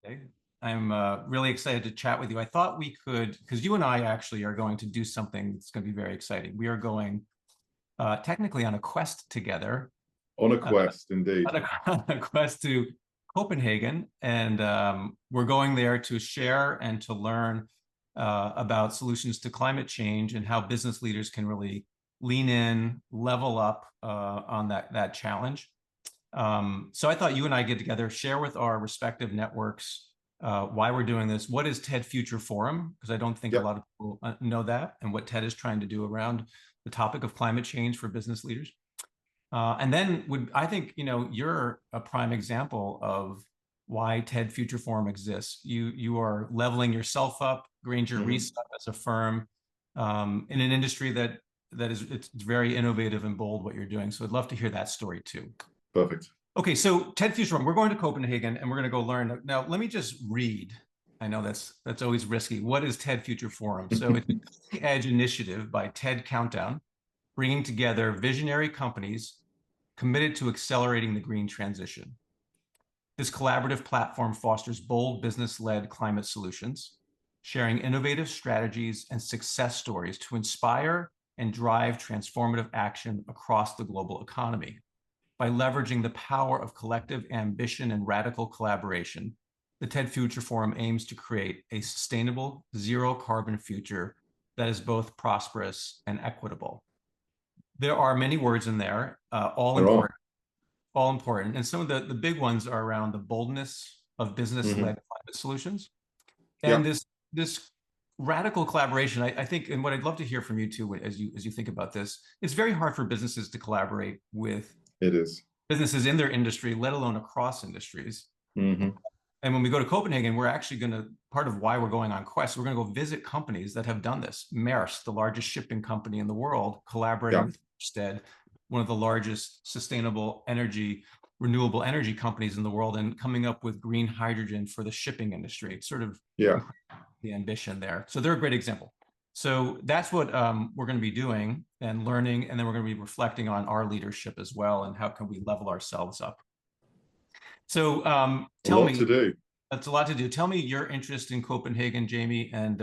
Okay. I'm really excited to chat with you. I thought we could, because you and I actually are going to do something that's going to be very exciting. We are going technically on a quest together, On a uh, quest, indeed. on a quest to Copenhagen, and we're going there to share and to learn about solutions to climate change and how business leaders can really lean in, level up on that challenge. So I thought you and I get together, share with our respective networks why we're doing this. What is TED Future Forum? Because I don't think a Yep. lot of people know that, and what TED is trying to do around the topic of climate change for business leaders. And then I think, you're a prime example of why TED Future Forum exists. You are leveling yourself up, Granger Hmm. Reese up as a firm in an industry it's very innovative and bold what you're doing. So I'd love to hear that story too. Perfect. Okay, so TED Future Forum, we're going to Copenhagen and we're going to go learn. Now, let me just read. I know that's always risky. What is TED Future Forum? So it's a edge initiative by TED Countdown, bringing together visionary companies committed to accelerating the green transition. This collaborative platform fosters bold business-led climate solutions, sharing innovative strategies and success stories to inspire and drive transformative action across the global economy. By leveraging the power of collective ambition and radical collaboration, the TED Future Forum aims to create a sustainable, zero carbon future that is both prosperous and equitable. There are many words in there, There are. all important. And some of the big ones are around the boldness of business-led Hmm. climate solutions. And Yeah. this radical collaboration, I think, and what I'd love to hear from you too, as you think about this, it's very hard for businesses to collaborate with It is. businesses in their industry, let alone across industries. Hmm. And when we go to Copenhagen, we're actually going to, part of why we're going on Quest, we're going to go visit companies that have done this. Maersk, the largest shipping company in the world, collaborating Yeah. with Ørsted, one of the largest renewable energy companies in the world, and coming up with green hydrogen for the shipping industry. It's sort of Yeah. the ambition there. So they're a great example. So that's what we're going to be doing and learning, and then we're going to be reflecting on our leadership as well, and how can we level ourselves up. So A tell lot to me, do. that's a lot to do. Tell me your interest in Copenhagen, Jamie, and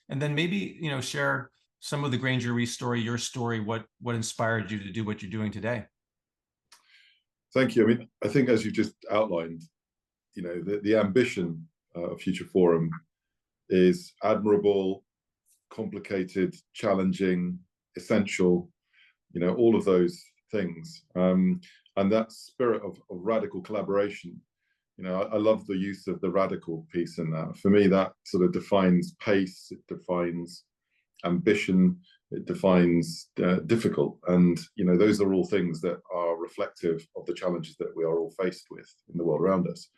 then maybe share some of the Granger Reese story, your story, what inspired you to do what you're doing today. Thank you. I mean, I think as you just outlined, the ambition of Future Forum is admirable, complicated, challenging, essential, all of those things. And that spirit of radical collaboration, I love the use of the radical piece in that. For me, that sort of defines pace, it defines ambition, it defines difficult. And, those are all things that are reflective of the challenges that we are all faced with in the world around us.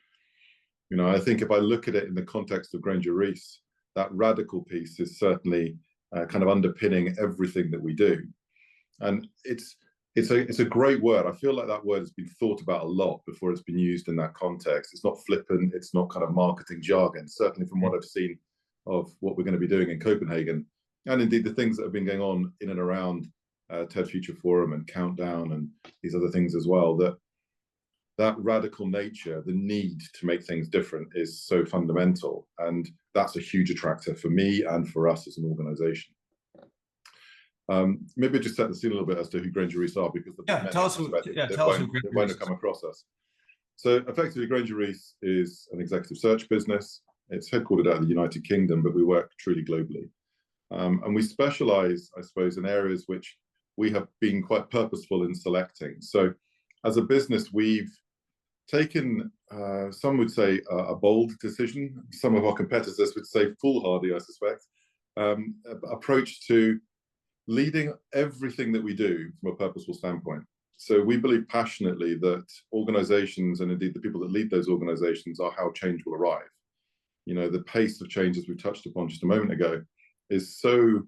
I think if I look at it in the context of Granger Reese, that radical piece is certainly kind of underpinning everything that we do. And it's a great word. I feel like that word has been thought about a lot before it's been used in that context. It's not flippant. It's not kind of marketing jargon. Certainly from what I've seen of what we're going to be doing in Copenhagen, and indeed the things that have been going on in and around TED Future Forum and Countdown and these other things as well, that radical nature, the need to make things different is so fundamental. And that's a huge attractor for me and for us as an organization. Maybe just set the scene a little bit as to who Granger Reese are, because there'll be Yeah, many tell us who Granger that won't Reese have is. come across us. So effectively, Granger Reese is an executive search business. It's headquartered out of the United Kingdom, but we work truly globally. And we specialize, I suppose, in areas which we have been quite purposeful in selecting. So as a business, we've taken, some would say, a bold decision. Some of our competitors would say foolhardy, I suspect, approach to leading everything that we do from a purposeful standpoint. So we believe passionately that organizations, and indeed the people that lead those organizations, are how change will arrive. The pace of change, as we touched upon just a moment ago, is so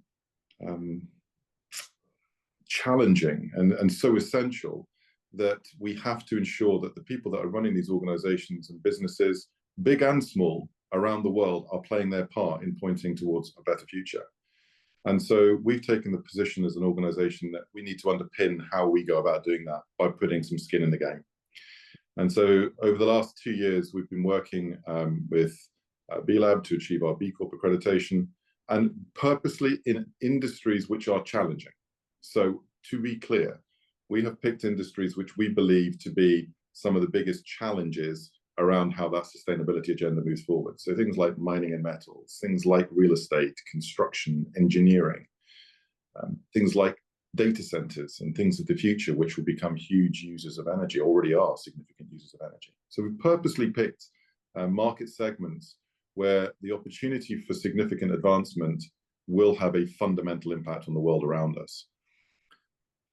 challenging and so essential that we have to ensure that the people that are running these organizations and businesses, big and small, around the world, are playing their part in pointing towards a better future. And so we've taken the position as an organization that we need to underpin how we go about doing that by putting some skin in the game. And so over the last 2 years, we've been working with B Lab to achieve our B Corp accreditation, and purposely in industries which are challenging. So to be clear, we have picked industries which we believe to be some of the biggest challenges around how that sustainability agenda moves forward. So things like mining and metals, things like real estate, construction, engineering, things like data centers and things of the future, which will become huge users of energy, already are significant users of energy. So we've purposely picked market segments where the opportunity for significant advancement will have a fundamental impact on the world around us.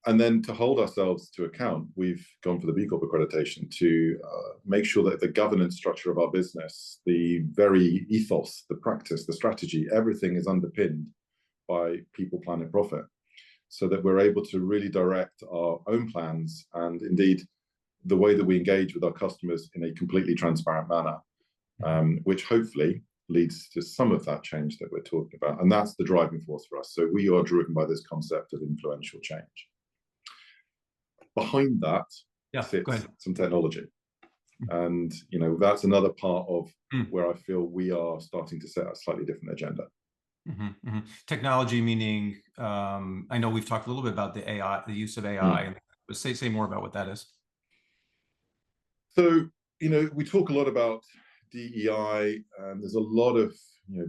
And then to hold ourselves to account, we've gone for the B Corp accreditation to make sure that the governance structure of our business, the very ethos, the practice, the strategy, everything is underpinned by people, planet, profit, so that we're able to really direct our own plans and indeed the way that we engage with our customers in a completely transparent manner, which hopefully leads to some of that change that we're talking about. And that's the driving force for us. So we are driven by this concept of influential change. Behind that sits some technology. And, you know, that's another part of where I feel we are starting to set a slightly different agenda. Technology meaning, I know we've talked a little bit about the AI, the use of AI, but say more about what that is. So, you know, we talk a lot about DEI, and there's a lot of, you know,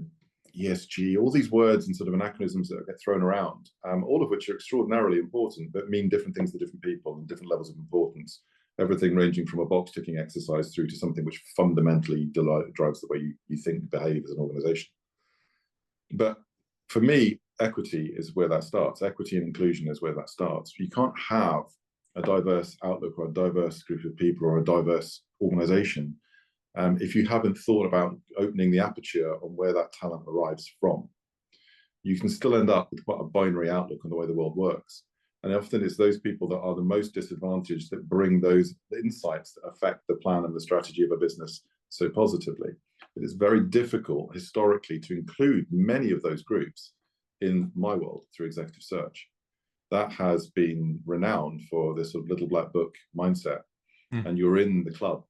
ESG, all these words and sort of anachronisms that get thrown around, all of which are extraordinarily important, but mean different things to different people and different levels of importance. Everything ranging from a box ticking exercise through to something which fundamentally drives the way you think, behave as an organization. But for me, equity is where that starts. Equity and inclusion is where that starts. You can't have a diverse outlook or a diverse group of people or a diverse organization if you haven't thought about opening the aperture on where that talent arrives from. You can still end up with quite a binary outlook on the way the world works. And often it's those people that are the most disadvantaged that bring those insights that affect the plan and the strategy of a business so positively. But it's very difficult historically to include many of those groups in my world through executive search. That has been renowned for this sort of little black book mindset, and you're in the club.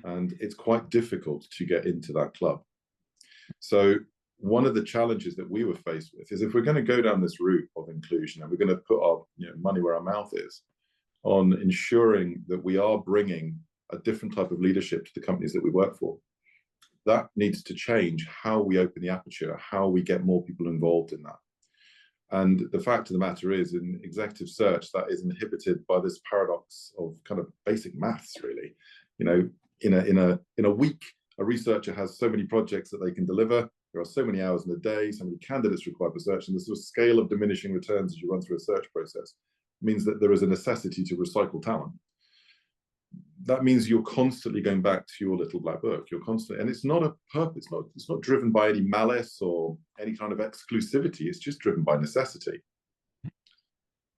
And it's quite difficult to get into that club. So one of the challenges that we were faced with is if we're going to go down this route of inclusion and we're going to put our money where our mouth is on ensuring that we are bringing a different type of leadership to the companies that we work for, that needs to change how we open the aperture, how we get more people involved in that. And the fact of the matter is, in executive search, that is inhibited by this paradox of kind of basic maths, really. You know, in a week, a researcher has so many projects that they can deliver. There are so many hours in a day, so many candidates required for search, and the sort of scale of diminishing returns as you run through a search process means that there is a necessity to recycle talent. That means you're constantly going back to your little black book. You're constantly, and it's not a purpose. It's not driven by any malice or any kind of exclusivity. It's just driven by necessity.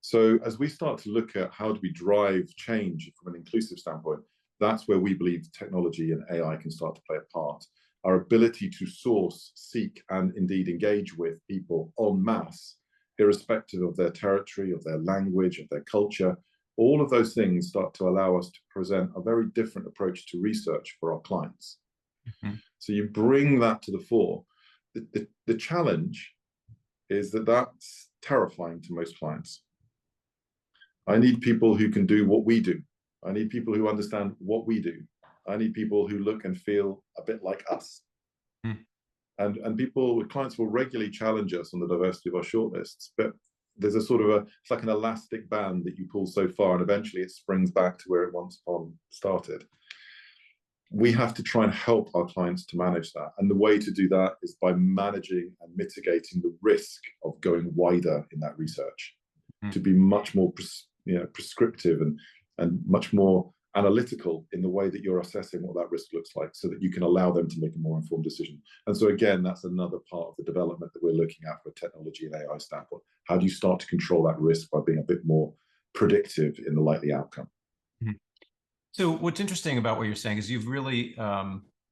So as we start to look at how do we drive change from an inclusive standpoint, that's where we believe technology and AI can start to play a part. Our ability to source, seek, and indeed engage with people en masse, irrespective of their territory, of their language, of their culture, all of those things start to allow us to present a very different approach to research for our clients. So you bring that to the fore. The challenge is that that's terrifying to most clients. I need people who can do what we do. I need people who understand what we do. I need people who look and feel a bit like us. And clients will regularly challenge us on the diversity of our shortlists, but there's a sort of it's like an elastic band that you pull so far and eventually it springs back to where it once upon started. We have to try and help our clients to manage that. And the way to do that is by managing and mitigating the risk of going wider in that research, to be much more prescriptive and much more analytical in the way that you're assessing what that risk looks like so that you can allow them to make a more informed decision. And so again, that's another part of the development that we're looking at for technology and AI standpoint. How do you start to control that risk by being a bit more predictive in the likely outcome? So what's interesting about what you're saying is you've really,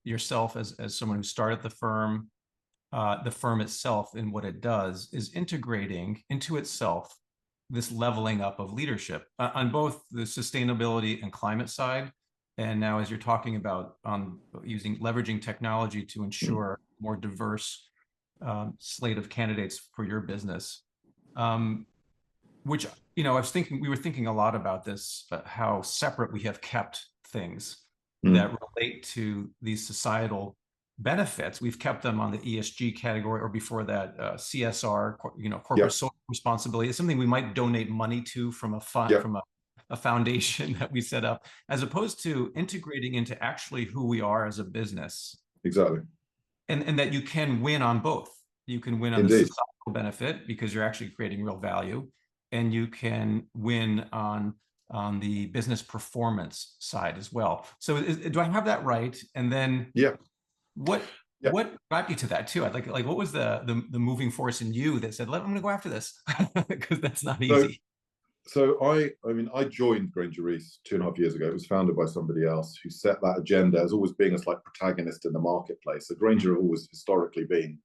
yourself as someone who started the firm itself and what it does is integrating into itself this leveling up of leadership on both the sustainability and climate side, And now, as you're talking about leveraging technology to ensure more diverse slate of candidates for your business, which, we were thinking a lot about this, how separate we have kept things that relate to these societal benefits. We've kept them on the ESG category, or before that, CSR, corporate social responsibility. It's something we might donate money to from a fund, from a foundation that we set up, as opposed to integrating into actually who we are as a business. Exactly. And that you can win on both. You can win on the societal benefit because you're actually creating real value, and you can win on the business performance side as well. So do I have that right? And then what got you to that too? I'd like what was the moving force in you that said, I'm going to go after this? Because that's not easy. So I joined Granger Reese 2.5 years ago. It was founded by somebody else who set that agenda as always being a slight protagonist in the marketplace. So Granger always historically been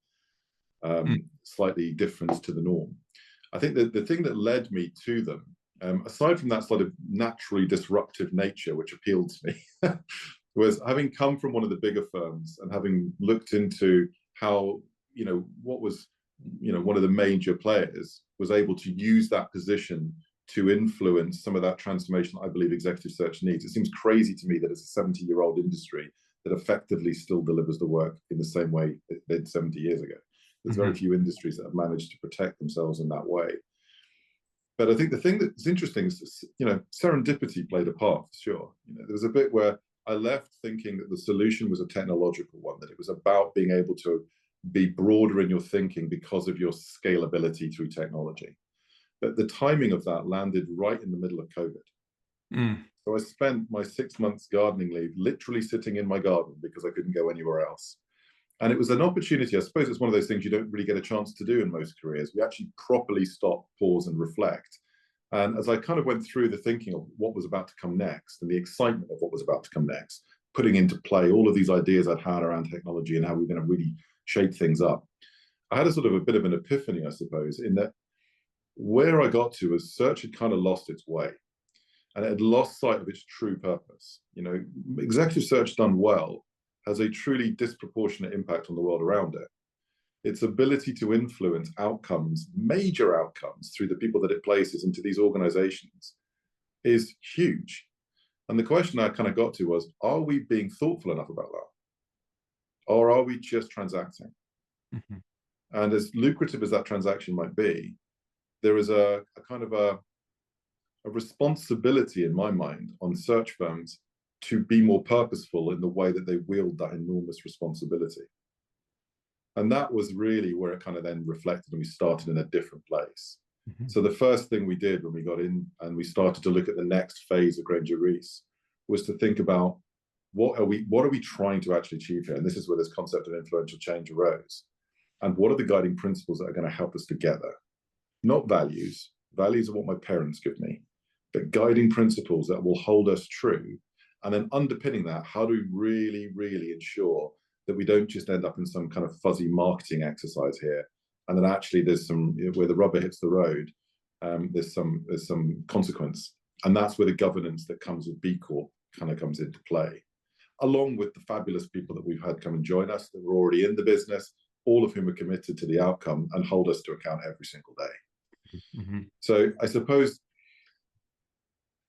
slightly different to the norm. I think that the thing that led me to them, aside from that sort of naturally disruptive nature, which appealed to me, was having come from one of the bigger firms and having looked into how, what was, one of the major players was able to use that position to influence some of that transformation I believe executive search needs. It seems crazy to me that it's a 70-year-old industry that effectively still delivers the work in the same way it did 70 years ago. There's very few industries that have managed to protect themselves in that way. But I think the thing that's interesting is, serendipity played a part for sure. There was a bit where I left thinking that the solution was a technological one, that it was about being able to be broader in your thinking because of your scalability through technology. But the timing of that landed right in the middle of COVID. So I spent my 6 months gardening leave literally sitting in my garden because I couldn't go anywhere else. And it was an opportunity. I suppose it's one of those things you don't really get a chance to do in most careers. We actually properly stop, pause, and reflect. And as I kind of went through the thinking of what was about to come next and the excitement of what was about to come next, putting into play all of these ideas I'd had around technology and how we're going to really shape things up, I had a bit of an epiphany, I suppose, in that where I got to was search had kind of lost its way and it had lost sight of its true purpose. Executive search done well has a truly disproportionate impact on the world around it. Its ability to influence outcomes, major outcomes, through the people that it places into these organizations is huge. And the question I kind of got to was, are we being thoughtful enough about that? Or are we just transacting? And as lucrative as that transaction might be, there is a kind of a responsibility in my mind on search firms to be more purposeful in the way that they wield that enormous responsibility. And that was really where it kind of then reflected and we started in a different place. So the first thing we did when we got in and we started to look at the next phase of Granger Reese was to think about what are we trying to actually achieve here? And this is where this concept of influential change arose. And what are the guiding principles that are going to help us together? Not values. Values are what my parents give me, but guiding principles that will hold us true. And then underpinning that, how do we really, really ensure that we don't just end up in some kind of fuzzy marketing exercise here, and then actually there's some, where the rubber hits the road, there's some consequence. And that's where the governance that comes with B Corp kind of comes into play, along with the fabulous people that we've had come and join us that were already in the business, all of whom are committed to the outcome and hold us to account every single day. So I suppose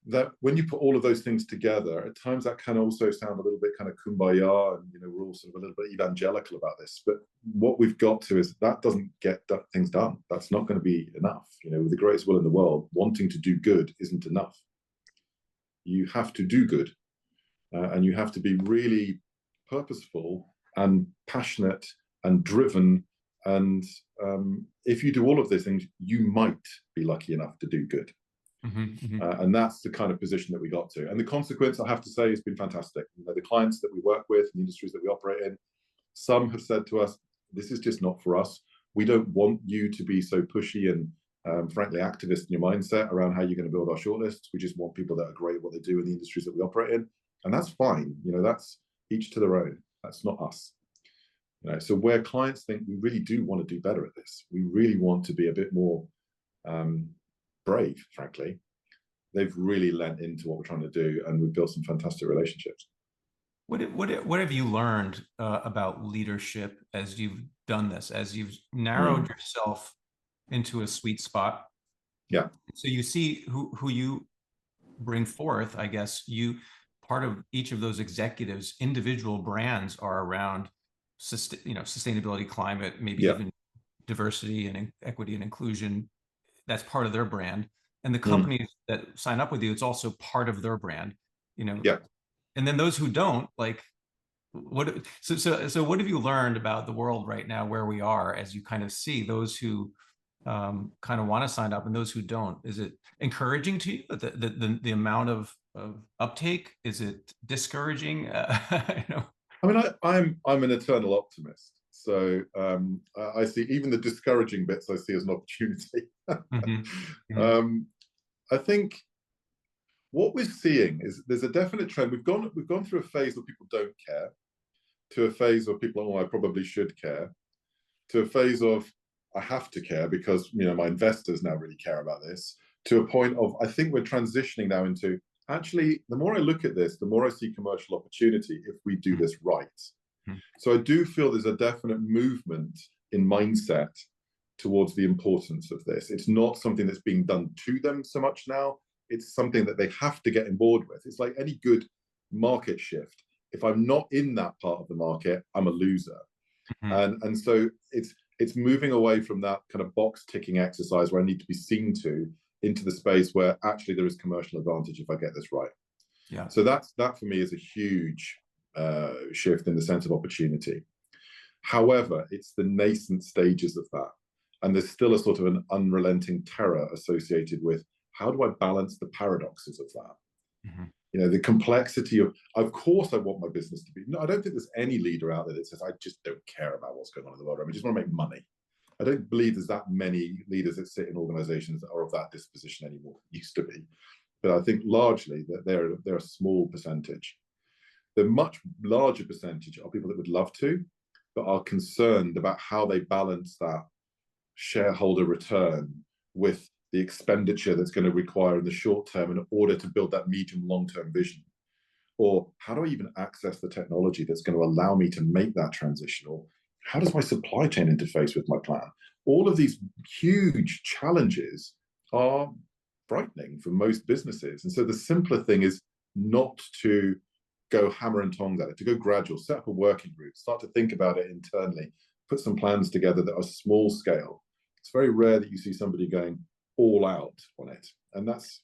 that when you put all of those things together, at times that can also sound a little bit kind of kumbaya, and we're all sort of a little bit evangelical about this. But what we've got to is that doesn't get things done. That's not going to be enough. With the greatest will in the world, wanting to do good isn't enough. You have to do good, and you have to be really purposeful and passionate and driven. And if you do all of those things, you might be lucky enough to do good. And that's the kind of position that we got to. And the consequence, I have to say, has been fantastic. The clients that we work with, the industries that we operate in, some have said to us, this is just not for us. We don't want you to be so pushy and frankly activist in your mindset around how you're going to build our shortlists. We just want people that are great at what they do in the industries that we operate in. And that's fine. That's each to their own. That's not us. So where clients think we really do want to do better at this, we really want to be a bit more brave, frankly, they've really lent into what we're trying to do, and we've built some fantastic relationships. What have you learned about leadership as you've done this, as you've narrowed yourself into a sweet spot? Yeah. So you see who you bring forth. I guess you part of each of those executives' individual brands are around, sustainability, climate, maybe Yeah. even diversity and equity and inclusion. That's part of their brand, and the companies that sign up with you, it's also part of their brand. Yeah. And then those who don't, like, so what have you learned about the world right now, where we are, as you kind of see those who kind of want to sign up and those who don't? Is it encouraging to you, the amount of uptake? Is it discouraging? I mean, I'm an eternal optimist. So I see even the discouraging bits I see as an opportunity. I think what we're seeing is there's a definite trend. We've gone through a phase where people don't care, to a phase where people, oh, I probably should care, to a phase of I have to care because my investors now really care about this, to a point of I think we're transitioning now into actually the more I look at this, the more I see commercial opportunity if we do this right. So I do feel there's a definite movement in mindset towards the importance of this. It's not something that's being done to them so much now. It's something that they have to get on board with. It's like any good market shift. If I'm not in that part of the market, I'm a loser. And so it's moving away from that kind of box ticking exercise where I need to be seen to, into the space where actually there is commercial advantage if I get this right. Yeah. So that for me is a huge shift in the sense of opportunity. However, it's the nascent stages of that. And there's still a sort of an unrelenting terror associated with how do I balance the paradoxes of that? The complexity of course, I want my business to be. No, I don't think there's any leader out there that says, I just don't care about what's going on in the world. I just want to make money. I don't believe there's that many leaders that sit in organizations that are of that disposition anymore. It used to be. But I think largely that they're a small percentage. The much larger percentage are people that would love to, but are concerned about how they balance that shareholder return with the expenditure that's going to require in the short term in order to build that medium long-term vision. Or how do I even access the technology that's going to allow me to make that transition? Or how does my supply chain interface with my plan? All of these huge challenges are frightening for most businesses. And so the simpler thing is not to go hammer and tongs at it, to go gradual, set up a working group, start to think about it internally, put some plans together that are small scale. It's very rare that you see somebody going all out on it. And that's,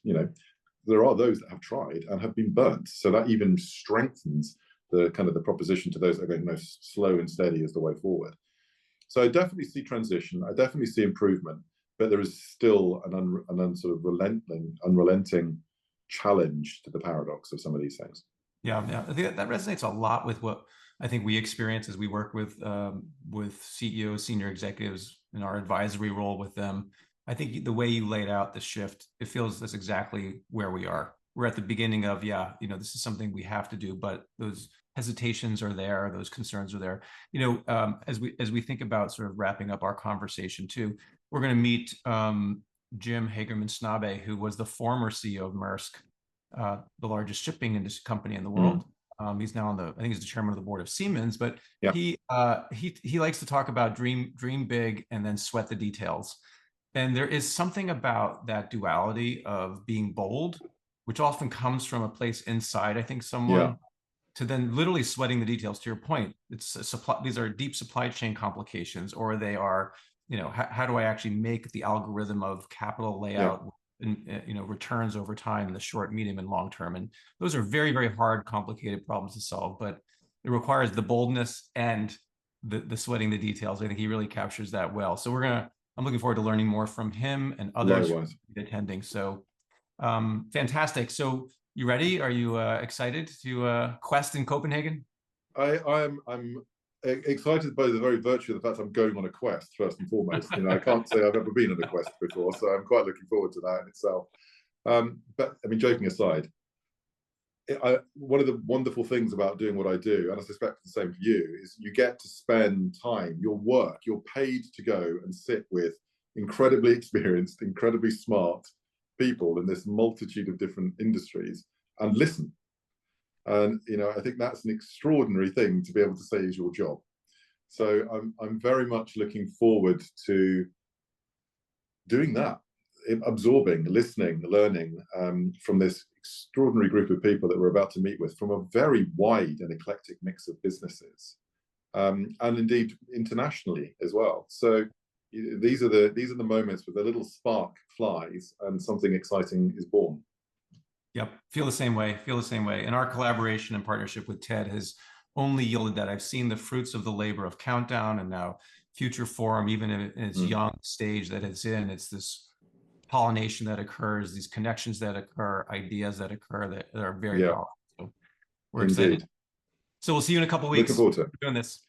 there are those that have tried and have been burnt. So that even strengthens the kind of the proposition to those that are going, no, slow and steady is the way forward. So I definitely see transition. I definitely see improvement, but there is still an sort of unrelenting challenge to the paradox of some of these things. Yeah, I think that resonates a lot with what I think we experience as we work with CEOs, senior executives in our advisory role with them. I think the way you laid out the shift, it feels that's exactly where we are. We're at the beginning of, this is something we have to do, but those hesitations are there, those concerns are there. As we think about sort of wrapping up our conversation too, we're going to meet Jim Hagemann Snabe, who was the former CEO of Maersk, the largest shipping industry company in the world. He's now I think he's the chairman of the board of Siemens, but he likes to talk about dream big and then sweat the details. And there is something about that duality of being bold, which often comes from a place inside, I think, someone, to then literally sweating the details. To your point, it's these are deep supply chain complications, or they are, how do I actually make the algorithm of capital layout and returns over time in the short, medium, and long term. And those are very, very hard, complicated problems to solve, but it requires the boldness and the sweating the details. I think he really captures that well. So I'm looking forward to learning more from him and others attending. So fantastic. So you ready? Are you excited to quest in Copenhagen? I'm excited by the very virtue of the fact I'm going on a quest, first and foremost. I can't say I've ever been on a quest before, so I'm quite looking forward to that in itself. But I mean, joking aside, one of the wonderful things about doing what I do, and I suspect the same for you, is you get to spend time, you're paid to go and sit with incredibly experienced, incredibly smart people in this multitude of different industries and listen. And I think that's an extraordinary thing to be able to say is your job. So I'm very much looking forward to doing that, absorbing, listening, learning from this extraordinary group of people that we're about to meet with from a very wide and eclectic mix of businesses, and indeed internationally as well. So these are the moments where the little spark flies and something exciting is born. Yep, feel the same way. And our collaboration and partnership with TED has only yielded that. I've seen the fruits of the labor of Countdown and now Future Forum, even in its young stage that it's in. It's this pollination that occurs, these connections that occur, ideas that occur that are very powerful. So we're excited. So we'll see you in a couple of weeks. Looking forward to it. We're doing this.